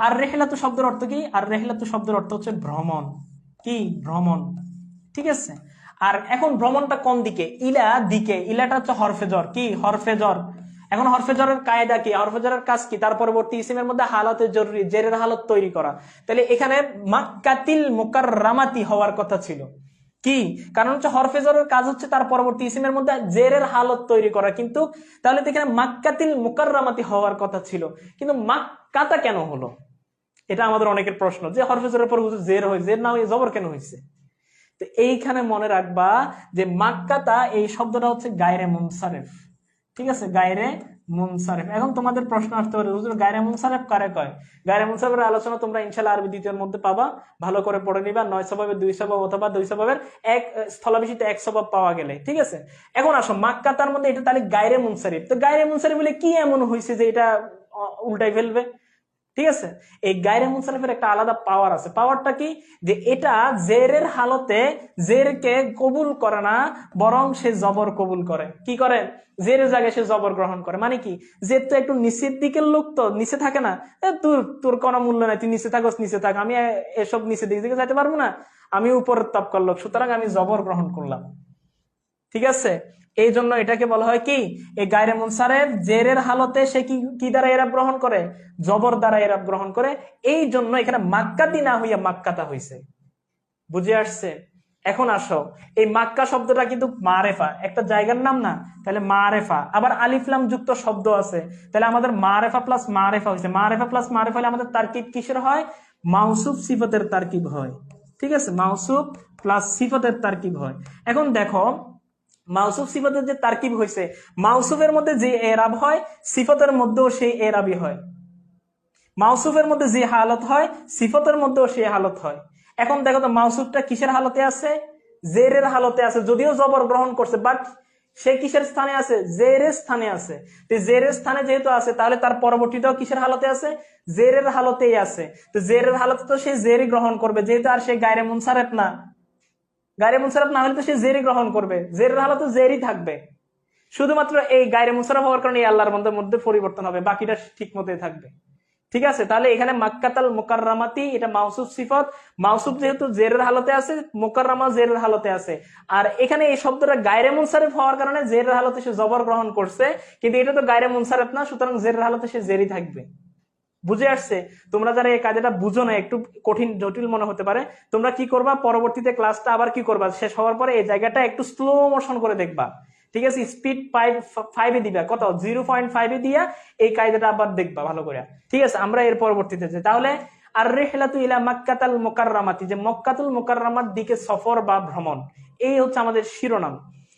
আর রেহলাতু শব্দের অর্থ কি? আর রেহলাতু শব্দের অর্থ হচ্ছে ভ্রমণ। কি? ভ্রমণ। ঠিক আছে। আর এখন ভ্রমণটা কোন দিকে? ইলা দিকে। ইলাটা হচ্ছে হরফেজর। কি? হরফেজর। এখন হরফেজরের কায়দা কি? হরফেজরের কাজ কি? তার পরবর্তী ইসিমের মধ্যে হালতে জরুরি, জেরের হালত তৈরি করা। তাহলে এখানে মাক্কাতিল মুকাররামাতি হওয়ার কথা ছিল। কি কারণ হচ্ছে হরফেজরের কাজ হচ্ছে তার পরবর্তী ইসিমের মধ্যে জেরের হালত তৈরি করা, কিন্তু তাহলে তো এখানে মাক্কাতিল মুকাররামাতি হওয়ার কথা ছিল, কিন্তু মাক্কাতা কেন হলো? এটা আমাদের অনেকের প্রশ্ন, যে হরফেজরের পর জের হয়, জের না হয়ে জবর কেন হয়েছে? তো এইখানে মনে রাখবা যে মাক্কাতা এই শব্দটা হচ্ছে গায়রে মুনসারিফ। ঠিক আছে, গায়রে মুনসারিফ। এখন তোমাদের প্রশ্ন আসতে পারে, হুজুর গায়রে মুনসারিফ কারে কয়? গায়রে মুনসারিফের আলোচনা তোমরা ইনশাআল্লাহ আরবি দ্বিতীয়ের মধ্যে পাবা, ভালো করে পড়ে নিবা। 9 স্বভাবের 2 স্বভাব অথবা 2 স্বভাবের এক স্থলাভিষিক্ত 1 স্বভাব পাওয়া গেলে। ঠিক আছে, এখন আসো মাক্কাতার মধ্যে এটা তাহলে গায়রে মুনসারিফ। তো গায়রে মুনসারিফ বলে কি এমন হয়েছে যে এটা উল্টাই ফেলবে? ঠিক আছে, এই গায়রে মুনসারিফের একটা আলাদা পাওয়ার আছে। পাওয়ারটা কি? যে এটা জেরের হালতে জেরকে কবুল করে না, বরং সে জবর কবুল করে। কি করে? জেরের জায়গায় সে জবর গ্রহণ করে। মানে কি? জের তো একটু নিচের দিকের লোক, তো নিচে থাকে না। তোর তোর কোনো মূল্য নাই, তুই নিচে থাকস, নিচে থাক, আমি এসব নিচে দিকে যাইতে পারবো না, আমি উপরের তবকার লোক, সুতরাং আমি জবর গ্রহণ করলাম। ঠিক আছে, এই জন্য এটাকে বলা হয় কি? এই গায়রে মুনসারিফ জেরের হালতে সে কি কি দ্বারা এরাব গ্রহণ করে? জবর দ্বারা এরাব গ্রহণ করে। এই জন্য এখানে মাক্কাতি না হইয়া মাক্কাতা হইছে। বুঝে আসছে? এখন আসো, এই মাক্কা শব্দটা কিন্তু মারেফা, একটা জায়গার নাম না? তাহলে মারেফা, আবার আলিফলাম যুক্ত শব্দ আছে, তাহলে আমাদের মারেফা প্লাস মারেফা হয়েছে। মারেফা প্লাস মারেফা হলে আমাদের তারকিব কিসের হয়? মাউসুফ সিফতের তারকিব হয়। ঠিক আছে, মাউসুফ প্লাস সিফতের তারকিব হয়। এখন দেখো, মাউসুফ সিফতের যে তারকিব হয়েছে, মাউসুফের মধ্যে যে এরাব হয়, সিফতের মধ্যেও সেই এরাবই হয়। মাউসুফের মধ্যে যে হালত হয়, সিফতের মধ্যেও সেই হালত হয়। এখন দেখো তো, মাউসুফটা কিসের হালতে আছে? জেরের হালতে আছে, যদিও জবর গ্রহণ করছে, বাট সে কিসের স্থানে আছে? জেরের স্থানে আছে। তো জেরের স্থানে যেহেতু আছে, তাহলে তার পরবর্তীটাও কিসের হালতে আছে? জেরের হালতেই আছে। তো জেরের হালতে তো সে জেরই গ্রহণ করবে, যেহেতু আর সে গায়রে মুনসারিফ না। গায়রে মুনসারিফ না হলে তো সে জেরই গ্রহণ করবে, জেরের হালতে জেরই থাকবে। শুধুমাত্র এই গায়রে মুনসারিফ হওয়ার কারণে আল্লাহর মধ্যে পরিবর্তন হবে, বাকিটা ঠিক মতোই থাকবে। ঠিক আছে, তাহলে এখানে মাক্কাতাল মুকাররামাতি, এটা মাউসুফ সিফত। মাউসুফ যেহেতু জেরের হালতে আছে, মুকাররামা জেরের হালতে আছে। আর এখানে এই শব্দটা গায়রে মুনসারিফ হওয়ার কারণে জেরের হালতে সে জবর গ্রহণ করছে, কিন্তু এটা তো গায়রে মুনসারিফ না, সুতরাং জেরের হালতে সে জেরই থাকবে। বুঝে আসছে? তোমরা যারা এই কাজটা বুঝো না, একটু কঠিন জটিল মনে হতে পারে, তোমরা কি করবা, পরবর্তীতে ক্লাসটা আবার কি করবা, শেষ হওয়ার পরে এই জায়গাটা একটু স্লো মোশন করে দেখবা। ঠিক আছে, স্পিড 5 দিবা, কত 0.5 দিয়া এই কায়দাটা আবার দেখবা ভালো করে। ঠিক আছে, আমরা এর পরবর্তীতে যাই তাহলে। আর রিহলাতু ইলা মাক্কাতাল মুকাররামাতি, যে মক্কাতুল মুকাররামার দিকে সফর বা ভ্রমণ, এই হচ্ছে আমাদের শিরোনাম।